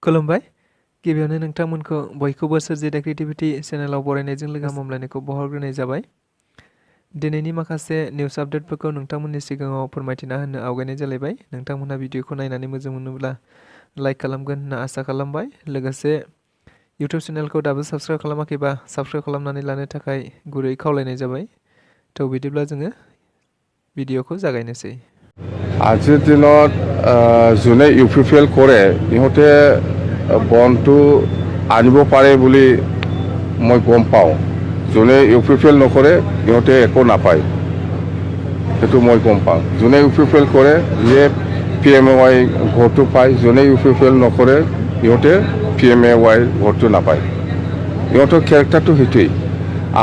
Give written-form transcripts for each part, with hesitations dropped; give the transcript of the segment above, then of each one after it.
खुलुमबाय गिबियावनो नोंथांमोनखौ बयखौबो सोरजिदा क्रिएटिभिटी चेनेलाव बरायनायजों लोगो हामलायनायखौ बावहरग्रोनाय जाबाय। दिनैनि माखासे निउस आपडेटफोरखौ नोंथांमोननि सिगाङाव फोरमायथिना होनो आवगायनाय जालायबाय। नोंथांमोनहा भिडिअखौ नायनानै मोजां मोनोब्ला लाइक खालामगोन होनना आसा खालामबाय। लोगोसे इउटिउब चेनेलखौ दाबो साबस्क्राइब खालामाखैबा साबस्क्राइब खालामनानै लानो थाखाय गुरै खावलायनाय जाबाय। तो बिदिब्ला जोङो भिडिअखौ जागायनोसै। আজিৰ দিনত যোনে UPPL কৰে ইহঁতে বনটো আনিব পাৰে বুলি মই গম পাওঁ। যোনে UPPL নকৰে ইহঁতে একো নাপায়, সেইটো মই গম পাওঁ। যোনে UPPL কৰে ইয়ে PMAY ভোটটো পায়, যোনে UPPL নকৰে ইহঁতে PMAY ভোটটো নাপায়। ইহঁতৰ কেৰেক্টাৰটো সেইটোৱেই।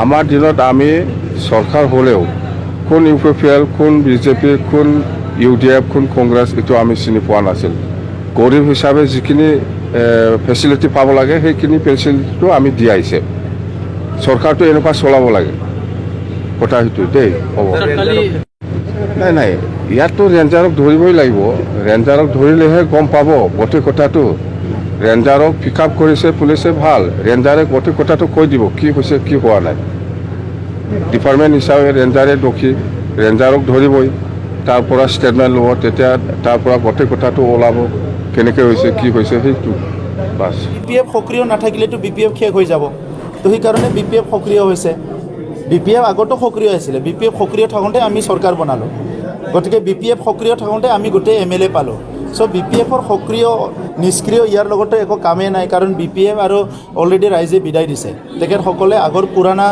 আমাৰ দিনত আমি চৰকাৰ হ'লেও কোন UPPL, কোন BJP, কোন UDF, কোন কংগ্ৰেছ এইটো আমি চিনি পোৱা নাছিল। গৰীব হিচাপে যিখিনি ফেচিলিটি পাব লাগে সেইখিনি ফেচিলিটিটো আমি দি আহিছে। চৰকাৰটো এনেকুৱা চলাব লাগে, কথা সেইটো দেই হ'ব। নাই ইয়াততো ৰেঞ্জাৰক ধৰিবই লাগিব। ৰেঞ্জাৰক ধৰিলেহে গম পাব গোটেই কথাটো। ৰেঞ্জাৰক পিক আপ কৰিছে পুলিচে, ভাল। ৰেঞ্জাৰে গোটেই কথাটো কৈ দিব কি হৈছে কি হোৱা নাই। ডিপাৰ্টমেণ্ট হিচাপে ৰেঞ্জাৰে দোষী, ৰেঞ্জাৰক ধৰিবই, তাৰ পৰা ষ্টেটমেণ্ট ল'ব, তেতিয়া তাৰ পৰা গোটেই কথাটো ওলাব কেনেকৈ হৈছে কি হৈছে সেইটো বাছ। BPF সক্ৰিয় নাথাকিলেতো BPF শেষ হৈ যাব। তো সেইকাৰণে BPF সক্ৰিয় হৈছে। BPF আগতো সক্ৰিয় আছিলে। BPF সক্ৰিয় থাকোঁতে আমি চৰকাৰ বনালোঁ, গতিকে BPF সক্ৰিয় থাকোঁতে আমি গোটেই MLA পালোঁ। চ' BPFৰ সক্ৰিয় নিষ্ক্ৰিয় ইয়াৰ লগতে একো কামেই নাই, কাৰণ BPF আৰু অলৰেডি ৰাইজে বিদায় দিছে। তেখেতসকলে আগৰ পুৰণা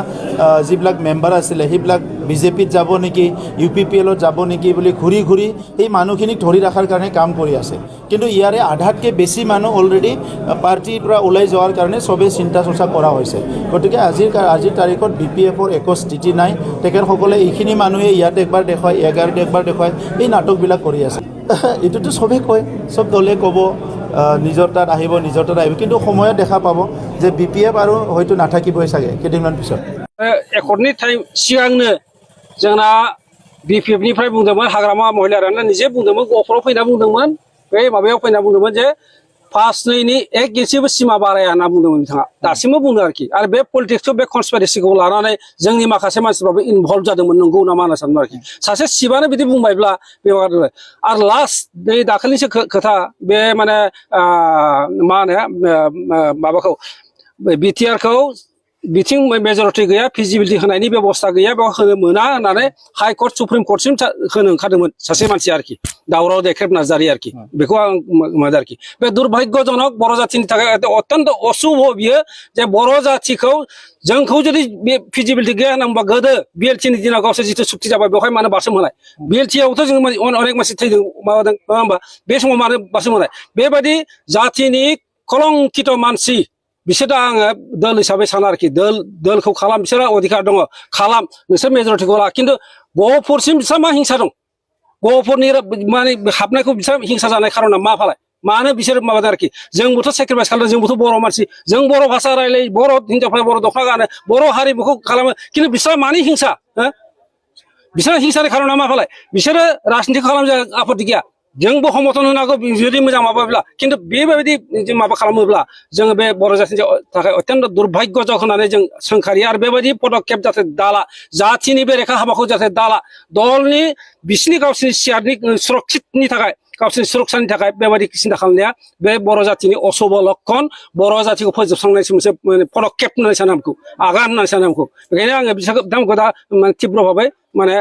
যিবিলাক মেম্বাৰ আছিলে সেইবিলাক BJPত যাব নেকি, UPPLত যাব নেকি বুলি ঘূৰি ঘূৰি সেই মানুহখিনিক ধৰি ৰখাৰ কাৰণে কাম কৰি আছে। কিন্তু ইয়াৰে আধাতকৈ বেছি মানুহ অলৰেডি পাৰ্টিৰ পৰা ওলাই যোৱাৰ কাৰণে চবেই চিন্তা চৰ্চা কৰা হৈছে। গতিকে আজিৰ তাৰিখত BPFৰ একো স্থিতি নাই। তেখেতসকলে এইখিনি মানুহে ইয়াত একবাৰ দেখুৱায়, এগাৰত একবাৰ দেখুৱায়, এই নাটকবিলাক কৰি আছে। এইটোতো চবেই কয়, চব দলে ক'ব নিজৰ তাত আহিব, কিন্তু সময়ত দেখা পাব যে BPF আৰু হয়তো নাথাকিবই চাগে কেইদিনমান পিছত। एकर्डनि टाइम सिगांनो जोंना BPFनिफ्राय बुंदोंमोन, हाग्रामा महिलारानो निजे बुंदोंमोन, गफोराव फैना बुंदोंमोन, बे माबायाव फैना बुंदोंमोन जे पास 2नि 1 इन्सिबो सिमा बाराया होनना बुंदोंमोन बिथाङा। दासिमबो बुंदों आरोखि। आरो बे पलिटिक्सखौ, बे कनस्पिरेसिखौ लानानै जोंनि माखासे मानसिफ्राबो इनभल्भ जादोंमोन, नंगौ नामा होनना सानदों आरोखि। सासे सिबानो बिदि बुंबायब्ला बे आरो लास्ट नै दाखालिसो खोथा बे माने मा होनो माबाखौ BTRखौ बिथिं मेजरिटि गैया, फिजिबिलिटि होनायनि बेबस्था गैया, बेयाव होनो मोना होननानै हाइकर्ट सुप्रिम कर्टसिम होनो ओंखारदोंमोन सासे मानसि आरोखि, दावराव देख्रेब नार्जारि आरोखि। बेखौ आं मोनो आरोखि। बे दुर्भाग्यजनक बर' जाथिनि थाखाय अत्यन्त अशुभ बियो जे बर' जाथिखौ जोंखौ जुदि बे फिजिबिलिटि गैया होननांगौबा गोदो BLTनि दिनाव गावसोर जिथु सुक्ति जाबाय बेवहाय मानो बारसोम होनाय? BLTआवथ' जों अनेक मानसि थैदों माबादों नङा होमबा? बे समाव मानो बारसोम होनाय? बेबायदि जाथिनि कलंकित मानसि बिसोरदा आङो दोल हिसाबै साना आरोखि। दोलखौ खालाम, बिसोरहा अधिकार दङ, खालाम, नोंसोर मेजरिटिखौ ला। खिन्थु गहपुरसिम बिसोर मा हिंसा दं? गहपुरनि माने हाबनायखौ बिसोर हिंसा जानाय खारना मा फालाय? मानो बिसोर माबादों आरोखि? जोंबोथ' सेक्रिफाइस खालामदों, जोंबोथ' बर' मानसि, जों बर' भाषा रायलायो, बर' हिनजावफ्रा बर' दख'ना गानो, बर' हारिमुखौ खालामो, खिन्थु बिसोरहा मानि हिंसा? बिसोरहा हिंसानि खारना मा फालाय? बिसोरो राजनिति खालामनो आपत्ति गैया, जोंबो समर्थन होनांगौ जुदि मोजां माबाब्ला। खिन्थु बेबायदि जों माबा खालामोब्ला जोङो बे बर' जाथिनि थाखाय अत्यन्त दुर्भाग्यजनक होननानै जों सोंखारियो। आरो बेबायदि पदक्षेप जाहाथे दाला, जाथिनि बेरेखा हाबाखौ जाहाथे दाला, दलनि बिसिनि गावसिनि सियारनि सुरक्षितनि थाखाय, गावसिनि सुरक्षानि थाखाय बेबायदि सिन्था खालामनाया बे बर' जाथिनि अशुभ लक्षण, बर' जाथिखौ फोजोबस्रांनायसो मोनसे पदक्षेप होननानै सानो आंखौ, आगान होननानै सानो आंखौ। बेखायनो आङो बिथांमोनखौ दा तीव्र भाबै माने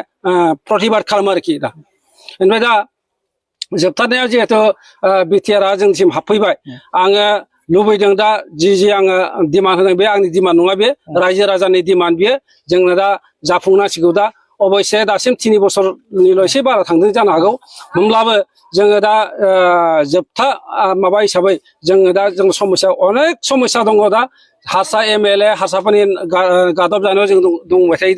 प्रतिबाद खालामो आरोखि दा। ओमफ्राय दा जोबथारनायाव जिहेतु BTRआ जोंसिम हाबफैबाय, आङो लुबैदों दा जि आङो डिमान्ड होदों बे आंनि डिमान्ड नङा, बे रायजो राजानि डिमान्ड। बियो जोंनो दा जाफुंनांसिगौ। दा अबयसे दासिम 3 बोसोरनिल' एसे बारा थांदों जानो हागौ, होमब्लाबो जोङो दा जोबथा माबा हिसाबै जोङो दा जों समस्या, अनेक समस्या दङ दा। हारसा MLA, हारसाफोरनि गादब जानायाव जों दंबाय थायो।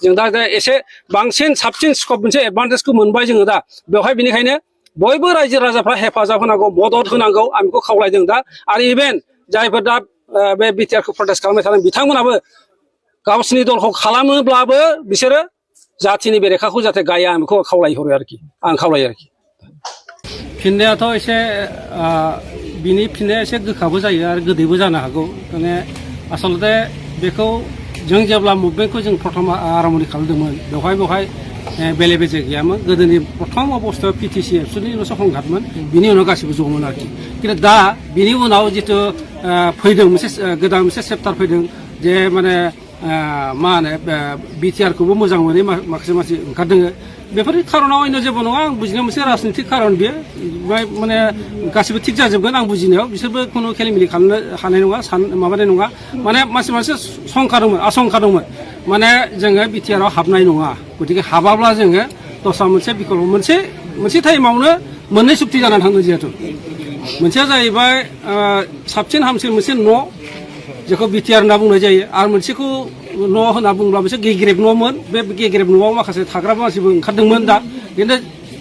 जों दा एसे बांसिन साबसिन स्कप मोनसे एडभान्टेजखौ मोनबाय जोङो दा बेवहाय। बेनिखायनो बयबो रायजो राजाफ्रा हेफाजाब होनांगौ, मदद होनांगौ, आं बेखौ खावलायदों दा। आरो इभेन जायफोर दा बे BTRखौ प्रटेस्ट खालामबाय थादों बिथांमोनाबो गावसिनि दलखौ खालामोब्लाबो बिसोरो जाथिनि बेरेखाखौ जाहाथे गाया, आं बेखौ खावलायहरो आरोखि, आं खावलायो आरोखि। फिननायाथ' एसे बिनि फिननाया एसे गोखाबो जायो आरो गोदैबो जानो हागौ माने आसलते बेखौ जों जेब्ला मुभमेन्टखौ जों प्रथम आरम्भनि खालामदोंमोन बेवहाय बेले बेजे गैयामोन गोदोनि प्रथम अबस्थायाव पिटिसि एबसुनिल'सो हंगारमोन बिनि उनाव गासिबो ज'मोन आरोखि खिन्थु दा बिनि उनाव जितु फैदों मोनसे गोदान मोनसे चेप्टार फैदों जे माने मा होनो बिटिआरखौबो मोजां मोनै माखासे मानसि ओंखारदों बेफोरनि खारनाव अন্য जेबो नङा आं बुजिनायाव मोनसे राजनितिक खारन बियो माने गासिबो थिग जाजोबगोन आं बुजिनायाव बिसोरबो खुनु खेलिमेलि खालामनो हानाय नङा माबानाय नङा माने मानसि शंका दंमोन आशंका दंमोन माने जोङो बिटिआराव हाबनाय नङा गतिके हाबाब्ला जोङो दस्रा मोनसे बिकल्प मोनसे टाइमावनो मोननै सुक्ति जानानै थांदों जिहेतु मोनसेया जाहैबाय साबसिन हामसिन मोनसे न' जेखौ बिटिआर होनना बुंनाय जायो आरो मोनसेखौ न' होनना बुङोब्ला मोनसे गेग्रेब न'मोन बे गेग्रेब न'आव माखासे थाग्रा मानसिबो ओंखारदोंमोन दा खिन्थु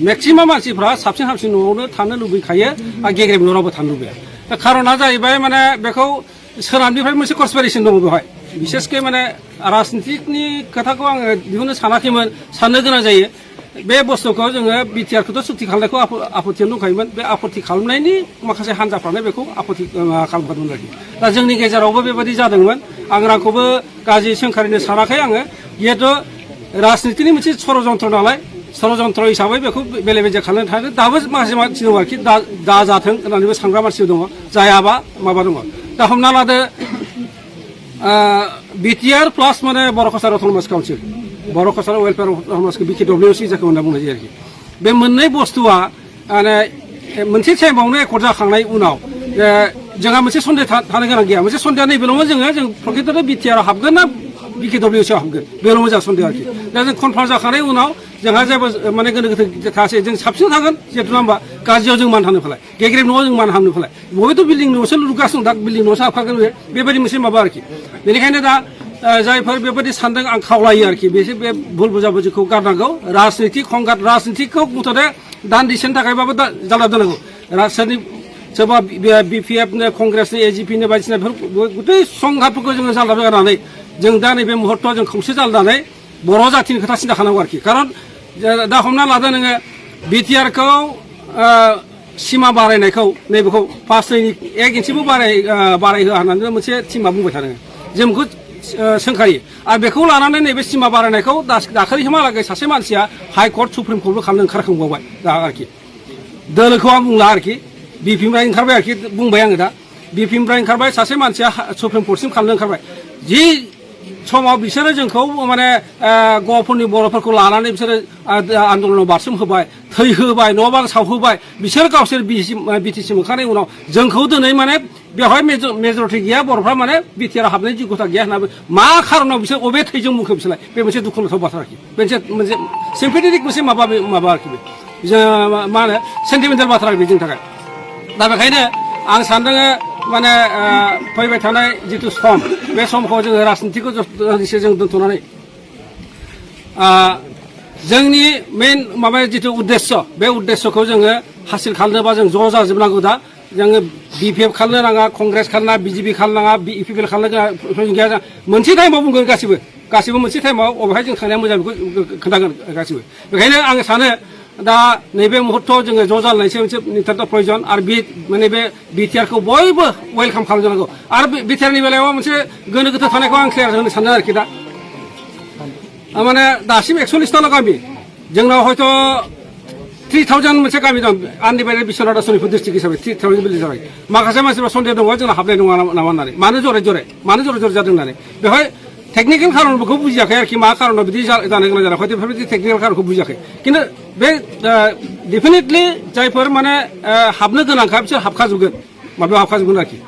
मेक्सिमाम मानसिफ्रा साबसिन हामसिन न'आवनो थानो लुबैखायो आरो गेग्रेब न'आव रावबो थानो लुबैया दा खारना जाहैबाय माने बेखौ सोनाबनिफ्राय मोनसे कनस्पिरेसन दङ बेवहाय बिसेसके माने राजनितिकनि खोथाखौ आङो दिहुननो सानाखैमोन साननो गोनां जायो बे बुस्थुखौ जोङो बिटिआरखौथ' सुक्ति खालामनायखौ आपत्तियाव दंखायोमोन बे आपत्ति खालामनायनि माखासे हान्जाफ्रानो बेखौ आपत्ति खालामखादोंमोन आरोखि दा जोंनि गेजेरावबो बेबायदि जादोंमोन आं रावखौबो गाज्रि सोंखारिनो सानाखै आङो जिहेतु राजनितिनि मोनसे षड़यन्त्र नालाय षड़यन्त्र हिसाबै बेखौ बेले बेजे खालामनो थाखाय दाबो माखासे मानसि दङ आरोखि दा जाथों होननानैबो सानग्रा मानसि दङ जायाबा माबा दङ दा हमना लादो बिटिआर प्लास माने बर' कालचार अट'नमास काउन्सिल बर' कालचार वेलफेयार अट'नमास BKWC जायखौ होनना बुंनाय जायो आरोखि बे मोननै बुस्थुआ माने मोनसे टाइमावनो एकर्ड जाखांनाय उनाव जोंहा मोनसे सन्देह थानो गोनां गैया मोनसे सन्देहआ नैबेल'मोन जों प्रकृत'थे बिटिआराव हाबगोन ना BKWCआव हाबगोन बेल'मोन जोंहा सन्देह आरोखि दा जों कनफार्म जाखांनाय उनाव जोंहा जेबो माने गोनो गोथो थासै जों साबसिन थागोन जिहेतु नङा होमबा गाज्रियाव जों मान थानो फालाय गेग्रेब न'आव जों मान हाबनो फालाय बयबोथ' बिल्डिं न'सो लुगासिनो दं दा बिल्डिं न'सो हाबखागोन बेबायदि मोनसे माबा आरोखि बेनिखायनो दा जायफोर बेबायदि सानदों आं खावलायो आरोखि बिसोर बे भुल बुजाबुजिखौ गारनांगौ राजनितिखौ मुथते दान्दिसेनि थाखायबाबो जाना दोननांगौ सोरबा BPF कंग्रेसनि AGPनि बायदिसिना गथै संघातफोरखौ जोङो जाल्ला गारनानै जों दा नैबे मुहूर्तआव जों खौसे जालायनानै बर' जाथिनि खोथा सिन्था खालामनांगौ आरोखि खारन दा हमना लादो नोङो बिटिआरखौ सिमा बारायनायखौ नैबेखौ 1 इन्सिबो बारायहोआ होननानै मोनसे टिमा बुंबाय थादों जों बेखौ सोंखायो आरो बेखौ लानानै नैबे सिमा बारायनायखौ दाखालिसिमहालागै सासे मानसिया हाइकर्ट सुप्रिम कर्टबो खालामनो ओंखारखांबावबाय दा आरोखि दोलोखौ आं बुंला आरोखि बिपिनिफ्राय ओंखारबाय आरोखि बुंबाय आङो दा बिपिनिफ्राय ओंखारबाय सासे मानसिया सुप्रिम कर्टसिम खालामनो ओंखारबाय जि समाव बिसोरो जोंखौ माने गफोरनि बर'फोरखौ लानानै बिसोरो आन्दलनाव बारसोम होबाय थै होबाय न' बां सावहोबाय बिसोर गावसोर बिटिसि मोनखांनायनि उनाव जोंखौ दिनै माने बेवहाय मेजरिटि गैया बर'फ्रा माने बिटिआर हाबनायनि जिगथा गैया होननानै मा खारनाव बिसोर अबे थैजों मुंखौ बिसोरलाय बे मोनसे दुखुनांथाव बाथ्रा आरोखि मोनसे सिम्पेथेटिक मोनसे माबा आरोखि बे जों मा होनो सेन्टिमेन्टेल बाथ्रा आरोखि जोंनि थाखाय दा बेखायनो आं सानदों माने फैबाय थानाय जितु सम बे समखौ जोङो राजनितिखौ एसे जों दोनथ'नानै जोंनि मेइन माबाया जितु उद्देश्य बे उद्देश्यखौ जोङो हासिल खालामनोबा जों ज' जाजोबनांगौ दा जोङो BPF खालामनो नाङा कंग्रेस खालामनाङा BJP खालामनाङा EPPL खालामनो गैया मोनसे टाइमाव बुंगोन गासिबो मोनसे टाइमाव अबेहाय जों थांनाया मोजां बेखौ खोन्थागोन गासिबो बेखायनो आङो सानो दा नैबे मुहूर्तआव जोङो ज' जालायनायसै मोनसे नितान्त प्रयजन आरो माने बे बिटिआरखौ बयबो वेलकाम खालामजानांगौ आरो बिटिआरनि बेलायाव मोनसे गोनो गोथो थानायखौ आं क्लियार होनो सानदों आरोखि दा माने दासिम 41ताल' गामि जोंनाव हयथ' 3000 मोनसे गामि दं आनडिभाइडेड बिश्वनाथ सनितपुर डिस्ट्रिक्ट हिसाबै 3000 बिल्डिं जाबाय माखासे मानसिफ्रा सन्देह दङ जोंना हाबनाय नङा नामा होननानै मानो जरे जादों होननानै बेवहाय टेक्निकेल खारनफोरखौ बुजियाखै आरोखि मा खारनाव बिदि जानो गोनां जादों हयथ' बेफोरबायदि टेक्निकेल खारनखौ बुजियाखै खिन्थु बे डेफिनेटलि जायफोर माने हाबनो गोनांखा बिसोर हाबखाजोबगोन माबायाव हाबखाजोबगोन आरोखि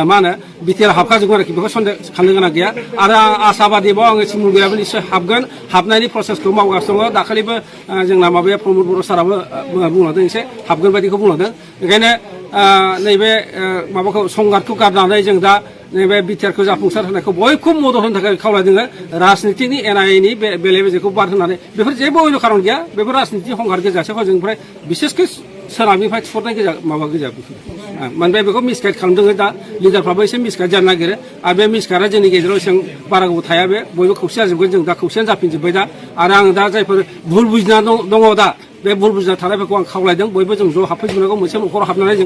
मा होनो बिटिआर हाबखाजोबगोन आरोखि बेखौ सन्देह खालामनो गोनां गैया आरो आं आसाबादिबाव आङो सिमुल गैयाबो निस्सय हाबगोन हाबनायनि प्रसेसखौ मावगासिनो दङ दाखालिबो जोंना माबाया प्रमद बर' साराबो बुंलांदों एसे हाबगोन बायदिखौ बुंलांदों बेखायनो नैबे माबाखौ संघातखौ गारनानै जों दा नैबे बिटिआरखौ जाफुंसार होनायखौ बयखौबो मदद होनो थाखाय खावलायदों राजनितिनि एनायनि बेले बेजेखौ बाद होनानै बेफोर जेबो अयन' खारन गैया बेफोर राजनिति हंगार गोजासो हजोंनिफ्राय बिसेसकै सोनाबनिफ्राय थुहरनाय गोजा माबा गोजा बेफोर माने बेखौ मिसगाइड खालामदों दा लिडारफ्राबो एसे मिसगाइड जानो नागिरो आरो बे मिसगाइडआ जोंनि गेजेराव एसेबां बारा गोबाव थाया बे बयबो खौसे जाजोबगोन जों दा खौसेयानो जाफिनजोब्बाय दा आरो आं दा जायफोर भुल बुजिना दङ दा बे भुल बुजिना थानायफोरखौ आं खावलायदों बयबो जों ज' हाबफैजोबनांगौ मोनसे न'खराव हाबनानै जों